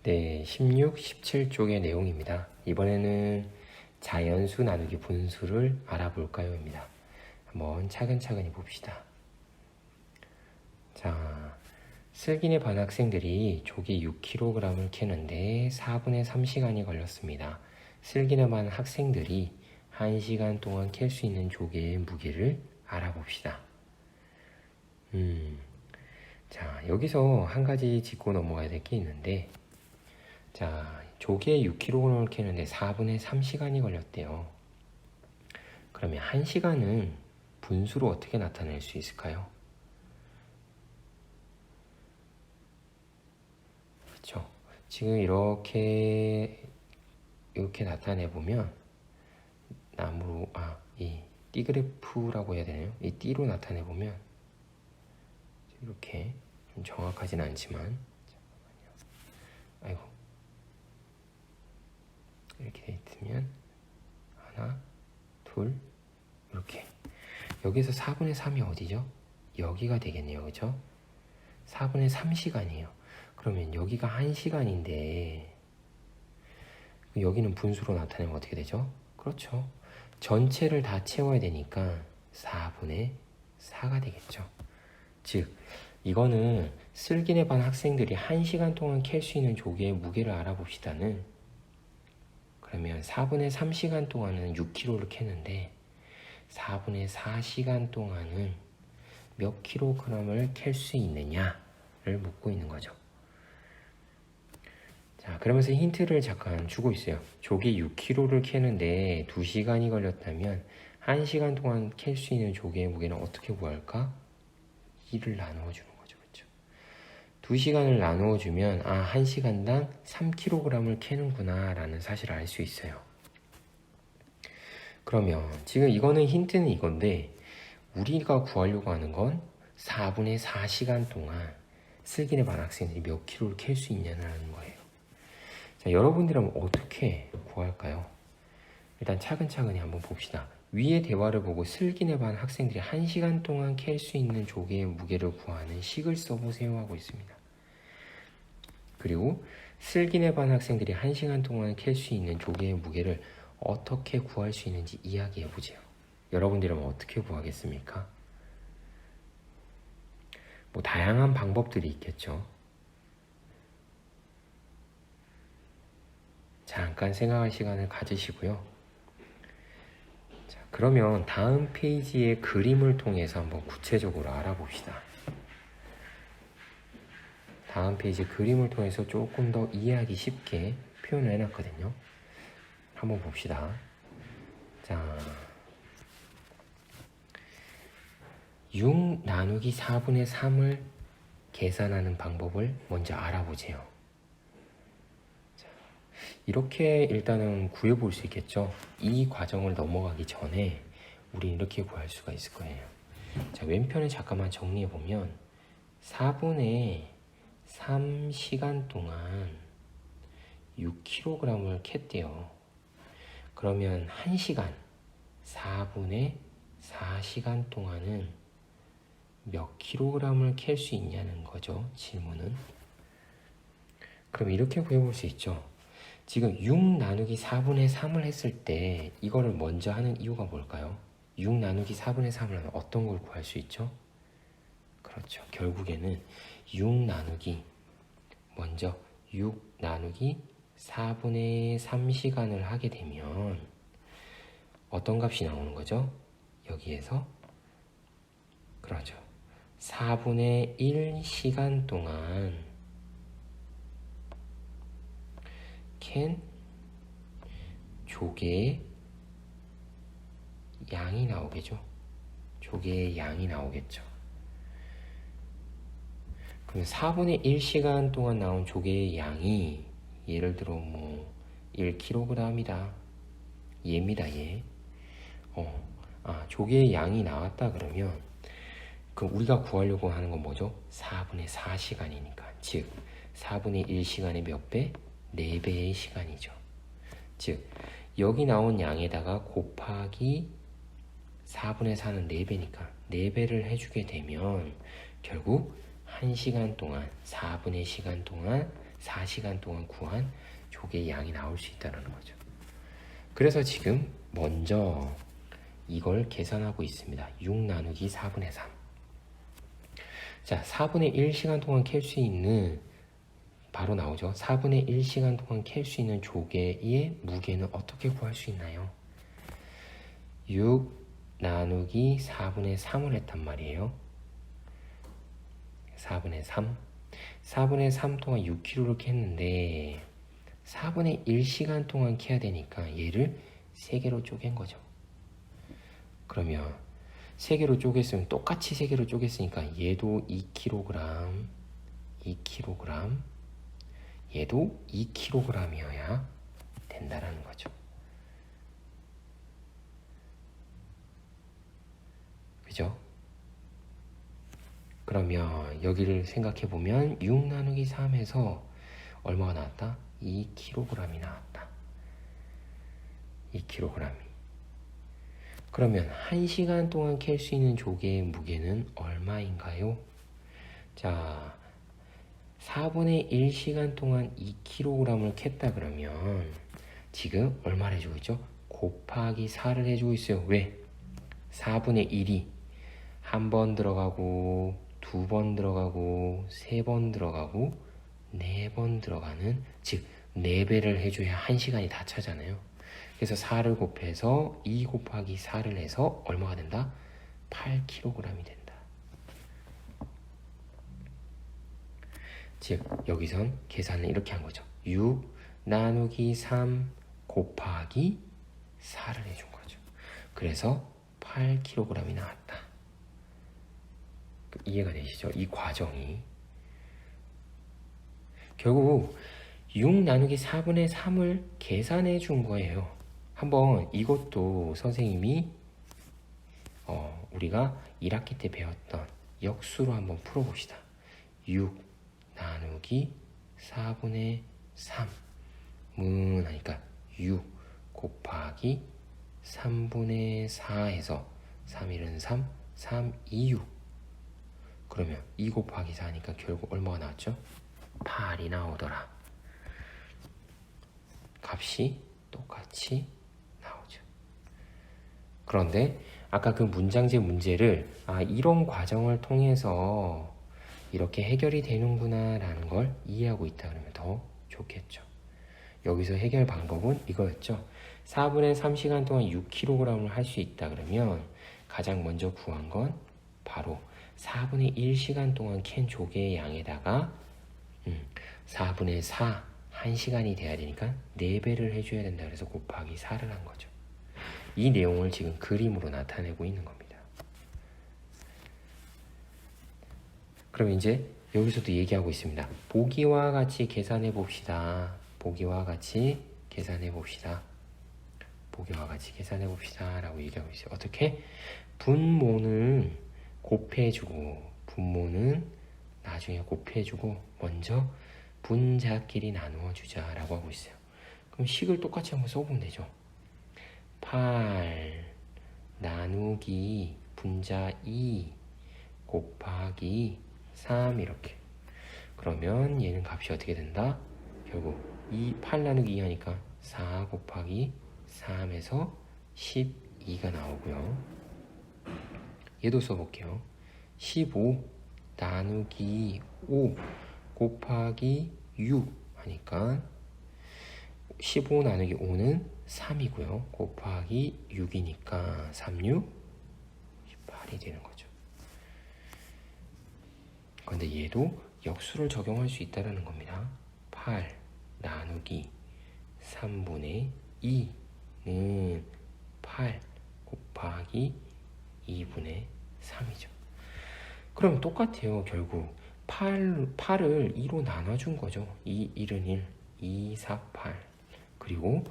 네, 16, 17쪽의 내용입니다. 이번에는 자연수 나누기 분수를 알아볼까요?입니다. 한번 차근차근히 봅시다. 자, 슬기네 반 학생들이 조기 6kg을 캐는데 4분의 3시간이 걸렸습니다. 슬기네 반 학생들이 1시간 동안 캘 수 있는 조개의 무게를 알아봅시다. 자, 여기서 한 가지 짚고 넘어가야 될 게 있는데, 자, 조개 6kg을 캐는데 4분의 3시간이 걸렸대요. 그러면 1시간은 분수로 어떻게 나타낼 수 있을까요? 그렇죠. 지금 이렇게 나타내 보면 나무로 이 띠그래프라고 해야 되나요? 이 띠로 나타내 보면 이렇게 좀 정확하진 않지만 아이고 이렇게 돼 있으면 하나, 둘, 이렇게 여기서 4분의 3이 어디죠? 여기가 되겠네요. 그죠? 4분의 3시간이에요. 그러면 여기가 1시간인데 여기는 분수로 나타내면 어떻게 되죠? 그렇죠. 전체를 다 채워야 되니까 4분의 4가 되겠죠. 즉 이거는 슬기네 반 학생들이 1시간 동안 캘 수 있는 조개의 무게를 알아봅시다는, 그러면 4분의 3시간 동안은 6kg를 캐는데 4분의 4시간 동안은 몇 킬로그램을 캘 수 있느냐를 묻고 있는 거죠. 자, 그러면서 힌트를 잠깐 주고 있어요. 조개 6kg를 캐는데 2시간이 걸렸다면 1시간 동안 캘 수 있는 조개의 무게는 어떻게 구할까? 2를 나누어 주는 거죠. 그렇죠? 2시간을 나누어 주면 1시간당 3kg을 캐는구나 라는 사실을 알 수 있어요. 그러면 지금 이거는 힌트는 이건데 우리가 구하려고 하는 건 4분의 4시간 동안 슬기네 반 학생들이 몇 킬로를 캘 수 있냐는 거예요. 자, 여러분들은 어떻게 구할까요? 일단 차근차근히 한번 봅시다. 위의 대화를 보고 슬기네 반 학생들이 1시간 동안 캘 수 있는 조개의 무게를 구하는 식을 써보세요 하고 있습니다. 그리고 슬기네 반 학생들이 1시간 동안 캘 수 있는 조개의 무게를 어떻게 구할 수 있는지 이야기해 보세요. 여러분들은 어떻게 구하겠습니까? 뭐 다양한 방법들이 있겠죠. 잠깐 생각할 시간을 가지시고요. 자, 그러면 다음 페이지의 그림을 통해서 한번 구체적으로 알아봅시다. 다음 페이지 그림을 통해서 조금 더 이해하기 쉽게 표현을 해놨거든요. 한번 봅시다. 자, 6 나누기 4분의 3을 계산하는 방법을 먼저 알아보세요. 자, 이렇게 일단은 구해볼 수 있겠죠. 이 과정을 넘어가기 전에 우리 이렇게 구할 수가 있을 거예요. 자, 왼편을 잠깐만 정리해보면 4분의 3시간 동안 6kg을 캤대요. 그러면 1시간 4분의 4시간 동안은 몇 킬로그램을 캘 수 있냐는 거죠. 질문은. 그럼 이렇게 구해볼 수 있죠. 지금 6 나누기 4분의 3을 했을 때 이거를 먼저 하는 이유가 뭘까요? 6 나누기 4분의 3을 하면 어떤 걸 구할 수 있죠? 그렇죠. 결국에는 6 나누기 먼저 6 나누기 4분의 3시간을 하게 되면 어떤 값이 나오는 거죠? 여기에서 그러죠. 4분의 1시간 동안 캔 조개의 양이 나오겠죠. 조개의 양이 나오겠죠. 그럼 4분의 1시간 동안 나온 조개의 양이 예를 들어 뭐 1kg이다. 얘입니다. 얘. 조개의 양이 나왔다 그러면 그럼 우리가 구하려고 하는 건 뭐죠? 4분의 4시간이니까. 즉 4분의 1시간의 몇 배? 4배의 시간이죠. 즉 여기 나온 양에다가 곱하기 4분의 4는 4배니까 4배를 해주게 되면 결국 1시간 동안 4분의 시간 동안 4시간 동안 구한 조개의 양이 나올 수 있다는 거죠. 그래서 지금 먼저 이걸 계산하고 있습니다. 6 나누기 4분의 3. 자, 4분의 1시간 동안 캘 수 있는, 바로 나오죠. 4분의 1시간 동안 캘 수 있는 조개의 무게는 어떻게 구할 수 있나요? 6 나누기 4분의 3을 했단 말이에요. 4분의 3. 4분의 3 동안 6kg를 캤는데 4분의 1시간 동안 캐야 되니까 얘를 3개로 쪼갠 거죠. 그러면 3개로 쪼갰으면 똑같이 3개로 쪼갰으니까 얘도 2kg, 2kg, 얘도 2kg이어야 된다라는 거죠. 그죠? 그러면 여기를 생각해 보면 6 나누기 3에서 얼마가 나왔다? 2kg이 나왔다. 2kg이. 그러면 1시간 동안 캘 수 있는 조개의 무게는 얼마인가요? 자, 4분의 1시간 동안 2kg을 캤다 그러면 지금 얼마를 해주고 있죠? 곱하기 4를 해주고 있어요. 왜? 4분의 1이 한 번 들어가고 2번 들어가고 3번 들어가고 4번 들어가는, 즉 4배를 해줘야 1시간이 다 차잖아요. 그래서 4를 곱해서 2 곱하기 4를 해서 얼마가 된다? 8kg이 된다. 즉 여기선 계산을 이렇게 한 거죠. 6 나누기 3 곱하기 4를 해준 거죠. 그래서 8kg이 나왔다. 이해가 되시죠? 이 과정이. 결국 6 나누기 4분의 3을 계산해 준 거예요. 한번 이것도 선생님이 우리가 1학기 때 배웠던 역수로 한번 풀어봅시다. 6 나누기 4분의 3은 하니까 6 곱하기 3분의 4에서 3일은 3, 3, 2, 6. 그러면 2 곱하기 4니까 결국 얼마가 나왔죠? 8이 나오더라. 값이 똑같이 나오죠. 그런데 아까 그 문장제 문제를 이런 과정을 통해서 이렇게 해결이 되는구나 라는 걸 이해하고 있다 그러면 더 좋겠죠. 여기서 해결 방법은 이거였죠. 4분의 3시간 동안 6kg을 할 수 있다 그러면 가장 먼저 구한 건 바로 4분의 1시간 동안 캔 조개의 양에다가 4분의 4, 1시간이 돼야 되니까 4배를 해줘야 된다 그래서 곱하기 4를 한 거죠. 이 내용을 지금 그림으로 나타내고 있는 겁니다. 그럼 이제 여기서도 얘기하고 있습니다. 보기와 같이 계산해 봅시다. 보기와 같이 계산해 봅시다. 보기와 같이 계산해 봅시다 라고 얘기하고 있어요. 어떻게? 분모는 곱해주고 분모는 나중에 곱해주고 먼저 분자끼리 나누어 주자 라고 하고 있어요. 그럼 식을 똑같이 한번 써보면 되죠. 8 나누기 분자 2 곱하기 3 이렇게. 그러면 얘는 값이 어떻게 된다? 결국 8 나누기 2 하니까 4 곱하기 3에서 12가 나오고요. 얘도 써볼게요. 15 나누기 5 곱하기 6 하니까 15 나누기 5는 3이고요. 곱하기 6이니까 3, 6, 18이 되는 거죠. 그런데 얘도 역수를 적용할 수 있다는 겁니다. 8 나누기 3분의 2는 8 곱하기 2분의 3이죠. 그럼 똑같아요. 결국 8을 2로 나눠준 거죠. 2, 1은 1, 2, 4, 8. 그리고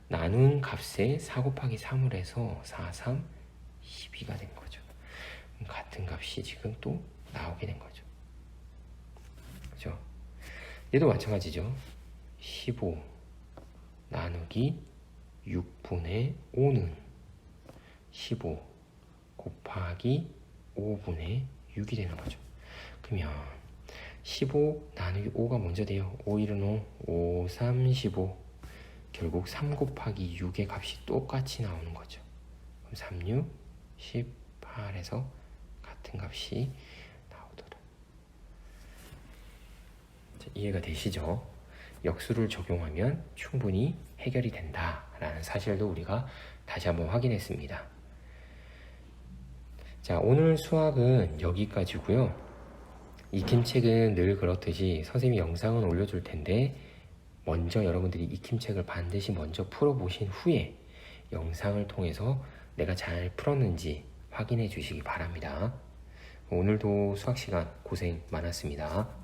나눈 값에 4 곱하기 3을 해서 4, 3, 12가 된 거죠. 같은 값이 지금 또 나오게 된 거죠. 그죠? 얘도 마찬가지죠. 15 나누기 6분의 5는 15 곱하기 5분의 6이 되는 거죠. 그러면 15 나누기 5가 먼저 돼요. 5, 1은 5, 5, 3, 15. 결국 3 곱하기 6의 값이 똑같이 나오는 거죠. 그럼 3, 6, 18에서 같은 값이 나오더라. 자, 이해가 되시죠? 역수를 적용하면 충분히 해결이 된다라는 사실도 우리가 다시 한번 확인했습니다. 자, 오늘 수학은 여기까지고요. 익힘책은 늘 그렇듯이 선생님이 영상은 올려줄 텐데 먼저 여러분들이 익힘책을 반드시 먼저 풀어보신 후에 영상을 통해서 내가 잘 풀었는지 확인해 주시기 바랍니다. 오늘도 수학 시간 고생 많았습니다.